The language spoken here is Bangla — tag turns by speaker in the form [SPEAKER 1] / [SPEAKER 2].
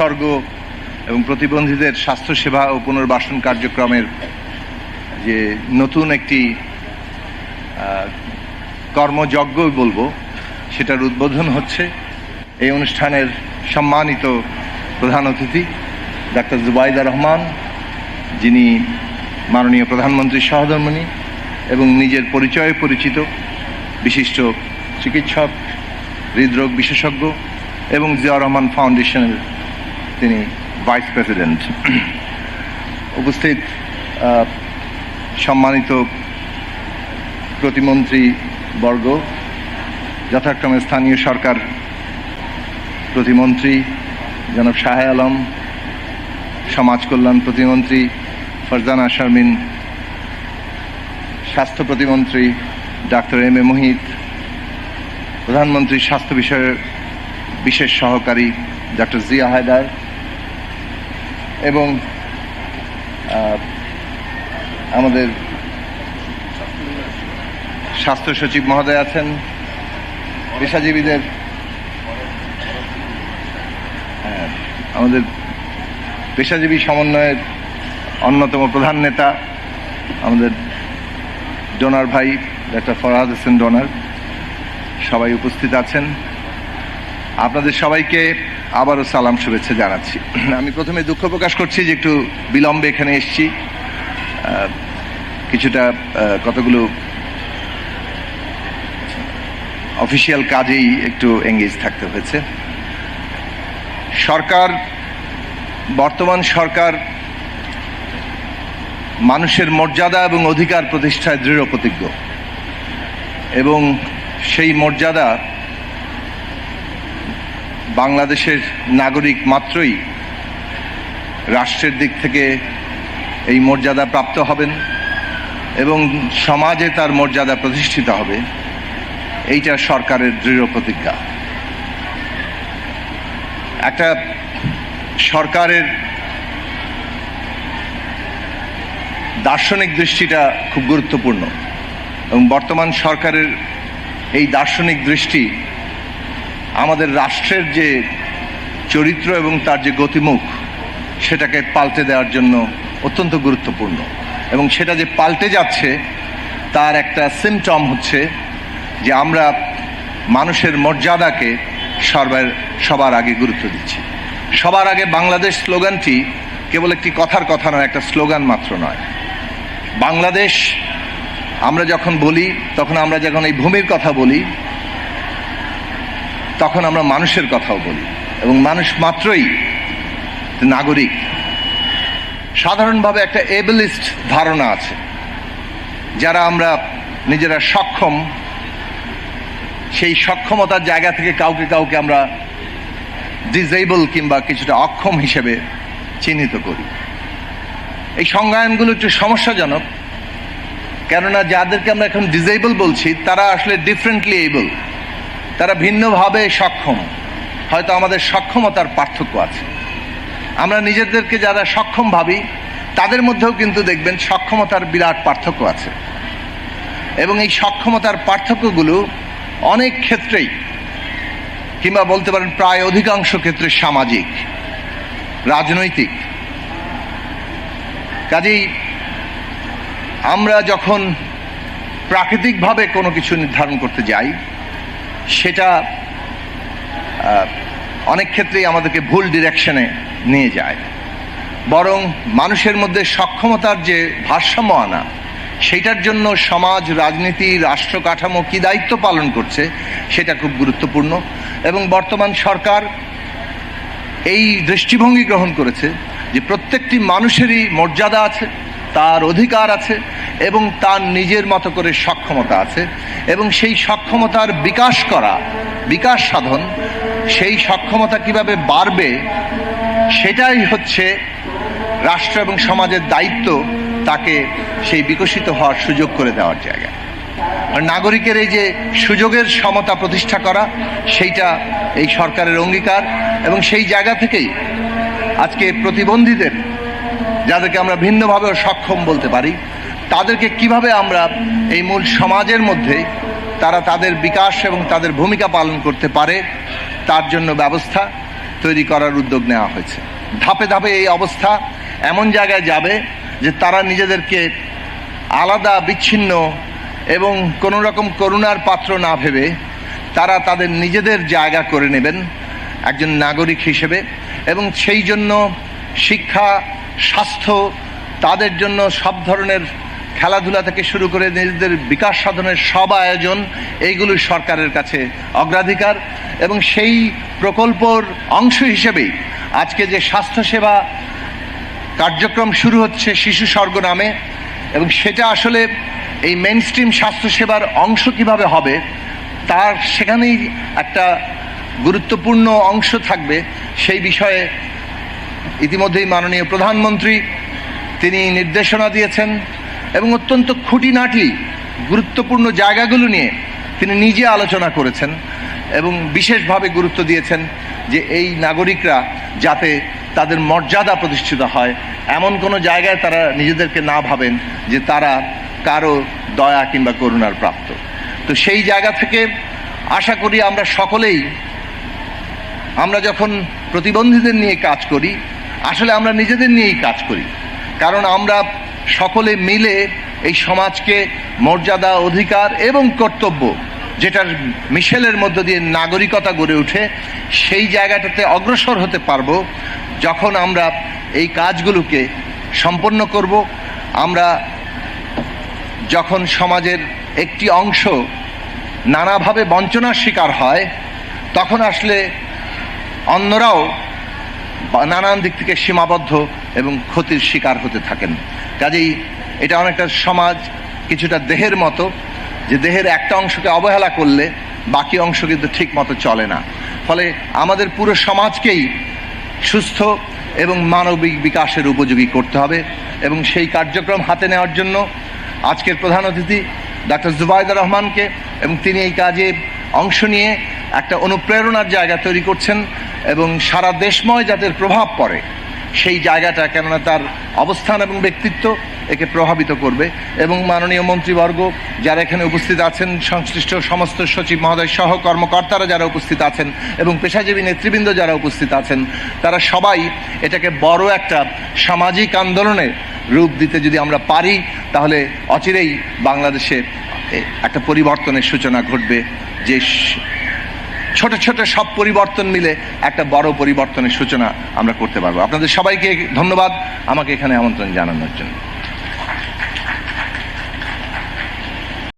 [SPEAKER 1] স্বর্গ এবং প্রতিবন্ধীদের স্বাস্থ্যসেবা ও পুনর্বাসন কার্যক্রমের যে নতুন একটি কর্মযজ্ঞ বলবো, সেটার উদ্বোধন হচ্ছে। এই অনুষ্ঠানের সম্মানিত প্রধান অতিথি ডাক্তার জুবাইদা রহমান, যিনি মাননীয় প্রধানমন্ত্রীর সহধর্মিণী এবং নিজের পরিচয়ে পরিচিত বিশিষ্ট চিকিৎসক, হৃদরোগ বিশেষজ্ঞ এবং জিয়াউর রহমান ফাউন্ডেশনের তিনি ভাইস প্রেসিডেন্ট। উপস্থিত সম্মানিত প্রতিমন্ত্রী বর্গ, যথাক্রমে স্থানীয় সরকার প্রতিমন্ত্রী জনাব শাহ আলম, সমাজ কল্যাণ প্রতিমন্ত্রী ফারজানা শারমিন, স্বাস্থ্য প্রতিমন্ত্রী ডাক্তার এম এ মুহিত, প্রধানমন্ত্রীর স্বাস্থ্য বিষয়ে বিশেষ সহকারী ডাক্তার জিয়া হায়দার এবং আমাদের স্বাস্থ্য সচিব মহোদয় আছেন, পেশাজীবীদের আমাদের পেশাজীবী সমন্বয়ের অন্যতম প্রধান নেতা আমাদের ডোনার ভাই ডাক্তার ফরহাদ হোসেন ডোনার, সবাই উপস্থিত আছেন। আপনাদের সবাইকে আবারও সালাম, শুভেচ্ছা জানাচ্ছি। আমি প্রথমে দুঃখ প্রকাশ করছি যে একটু বিলম্বে এখানে এসেছি, কিছুটা কতগুলো অফিসিয়াল কাজেই একটু এঙ্গেজ থাকতে হয়েছে। বর্তমান সরকার মানুষের মর্যাদা এবং অধিকার প্রতিষ্ঠায় দৃঢ় প্রতিজ্ঞ এবং সেই মর্যাদা বাংলাদেশের নাগরিক মাত্রই রাষ্ট্রের দিক থেকে এই মর্যাদা প্রাপ্ত হবেন এবং সমাজে তার মর্যাদা প্রতিষ্ঠিত হবে, এইটা সরকারের দৃঢ় প্রতিজ্ঞা। একটা সরকারের দার্শনিক দৃষ্টিটা খুব গুরুত্বপূর্ণ এবং বর্তমান সরকারের এই দার্শনিক দৃষ্টি আমাদের রাষ্ট্রের যে চরিত্র এবং তার যে গতিমুখ, সেটাকে পাল্টে দেওয়ার জন্য অত্যন্ত গুরুত্বপূর্ণ। এবং সেটা যে পাল্টে যাচ্ছে তার একটা সিমটম হচ্ছে যে আমরা মানুষের মর্যাদাকে সবার আগে গুরুত্ব দিচ্ছি। সবার আগে বাংলাদেশ স্লোগানটি কেবল একটি কথার কথা নয়, একটা স্লোগান মাত্র নয়। বাংলাদেশ আমরা যখন বলি, তখন আমরা যখন এই ভূমির কথা বলি, তখন আমরা মানুষের কথাও বলি এবং মানুষ মাত্রই নাগরিক। সাধারণভাবে একটা এবেলিস্ট ধারণা আছে, যারা আমরা নিজেরা সক্ষম, সেই সক্ষমতার জায়গা থেকে কাউকে আমরা ডিসেবল কিংবা কিছুটা অক্ষম হিসেবে চিহ্নিত করি। এই সংজ্ঞায়নগুলো একটু সমস্যাজনক, কেননা যাদেরকে আমরা এখন ডিসেবল বলছি তারা আসলে ডিফারেন্টলি এবল, তারা ভিন্নভাবে সক্ষম। হয়তো আমাদের সক্ষমতার পার্থক্য আছে। আমরা নিজেদেরকে যারা সক্ষম ভাবি তাদের মধ্যেও কিন্তু দেখবেন সক্ষমতার বিরাট পার্থক্য আছে এবং এই সক্ষমতার পার্থক্যগুলো অনেক ক্ষেত্রেই, কিংবা বলতে পারেন প্রায় অধিকাংশ ক্ষেত্রে সামাজিক, রাজনৈতিক। কাজেই আমরা যখন প্রাকৃতিকভাবে কোনো কিছু নির্ধারণ করতে যাই, সেটা অনেক ক্ষেত্রেই আমাদেরকে ভুল ডিরেকশনে নিয়ে যায়। বরং মানুষের মধ্যে সক্ষমতার যে ভারসাম্য আনা, সেইটার জন্য সমাজ, রাজনীতি, রাষ্ট্র কাঠামো কী দায়িত্ব পালন করছে সেটা খুব গুরুত্বপূর্ণ। এবং বর্তমান সরকার এই দৃষ্টিভঙ্গি গ্রহণ করেছে যে প্রত্যেকটি মানুষেরই মর্যাদা আছে, তার অধিকার আছে এবং তার নিজের মতো করে সক্ষমতা আছে এবং সেই সক্ষমতার বিকাশ সাধন, সেই সক্ষমতা কিভাবে বাড়বে, সেটাই হচ্ছে রাষ্ট্র এবং সমাজের দায়িত্ব, তাকে সেই বিকশিত হওয়ার সুযোগ করে দেওয়ার জায়গা। আর নাগরিকের এই যে সুযোগের সমতা প্রতিষ্ঠা করা, সেইটা এই সরকারের অঙ্গীকার। এবং সেই জায়গা থেকেই আজকে প্রতিবন্ধীদের, যাদেরকে আমরা ভিন্নভাবেও সক্ষম বলতে পারি, তাদেরকে কিভাবে আমরা এই মূল সমাজের মধ্যে তারা তাদের বিকাশ এবং তাদের ভূমিকা পালন করতে পারে তার জন্য ব্যবস্থা তৈরি করার উদ্যোগ নেওয়া হয়েছে। ধাপে ধাপে এই অবস্থা এমন জায়গায় যাবে যে তারা নিজেদেরকে আলাদা, বিচ্ছিন্ন এবং কোনো রকম করুণার পাত্র না ভেবে তারা তাদের নিজেদের জায়গা করে নেবেন একজন নাগরিক হিসেবে। এবং সেই জন্য শিক্ষা, স্বাস্থ্য, তাদের জন্য সব ধরনের খেলাধুলা থেকে শুরু করে নিজেদের বিকাশ সাধনের সব আয়োজন, এইগুলো সরকারের কাছে অগ্রাধিকার। এবং সেই প্রকল্পর অংশ হিসেবেই আজকে যে স্বাস্থ্যসেবা কার্যক্রম শুরু হচ্ছে শিশু স্বর্গ নামে, এবং সেটা আসলে এই মেইনস্ট্রিম স্বাস্থ্যসেবার অংশ কিভাবে হবে তার সেখানেই একটা গুরুত্বপূর্ণ অংশ থাকবে। সেই বিষয়ে ইতিমধ্যেই মাননীয় প্রধানমন্ত্রী তিনি নির্দেশনা দিয়েছেন এবং অত্যন্ত খুঁটিনাটি গুরুত্বপূর্ণ জায়গাগুলো নিয়ে তিনি নিজে আলোচনা করেছেন এবং বিশেষভাবে গুরুত্ব দিয়েছেন যে এই নাগরিকরা যাতে তাদের মর্যাদা প্রতিষ্ঠিত হয়, এমন কোনো জায়গায় তারা নিজেদেরকে না ভাবেন যে তারা কারো দয়া কিংবা করুণার প্রাপ্ত। তো সেই জায়গা থেকে আশা করি আমরা সকলেই, আমরা যখন প্রতিবন্ধীদের নিয়ে কাজ করি আসলে আমরা নিজেদের নিয়েই কাজ করি, কারণ আমরা সকলে মিলে এই সমাজকে মর্যাদা, অধিকার এবং কর্তব্য, যেটার মিশেলের মধ্য দিয়ে নাগরিকতা গড়ে ওঠে, সেই জায়গাটাতে অগ্রসর হতে পারবো যখন আমরা এই কাজগুলোকে সম্পন্ন করব। আমরা যখন সমাজের একটি অংশ নানাভাবে বঞ্চনার শিকার হয় তখন আসলে অন্যরাও নানান দিক থেকে সীমাবদ্ধ এবং ক্ষতির শিকার হতে থাকেন। কাজেই এটা অনেকটা সমাজ কিছুটা দেহের মতো, যে দেহের একটা অংশকে অবহেলা করলে বাকি অংশ কিন্তু ঠিক মতো চলে না। ফলে আমাদের পুরো সমাজকেই সুস্থ এবং মানবিক বিকাশের উপযোগী করতে হবে। এবং সেই কার্যক্রম হাতে নেওয়ার জন্য আজকের প্রধান অতিথি ডক্টর জুবাইদা রহমানকে, এবং তিনি এই কাজে অংশ নিয়ে একটা অনুপ্রেরণার জায়গা তৈরি করছেন এবং সারা দেশময় যাদের প্রভাব পড়ে সেই জায়গাটা, কেননা তার অবস্থান এবং ব্যক্তিত্ব একে প্রভাবিত করবে। এবং মাননীয় মন্ত্রীবর্গ যারা এখানে উপস্থিত আছেন, সংশ্লিষ্ট সমস্ত সচিব মহোদয় সহ কর্মকর্তারা যারা উপস্থিত আছেন এবং পেশাজীবী নেতৃবৃন্দ যারা উপস্থিত আছেন, তারা সবাই এটাকে বড় একটা সামাজিক আন্দোলনের রূপ দিতে যদি আমরা পারি তাহলে অচিরেই বাংলাদেশে একটা পরিবর্তনের সূচনা ঘটবে, যে ছোট ছোট সব পরিবর্তন মিলে একটা বড় পরিবর্তনের সূচনা আমরা করতে পারবো। আপনাদের সবাইকে ধন্যবাদ আমাকে এখানে আমন্ত্রণ জানানোর জন্য।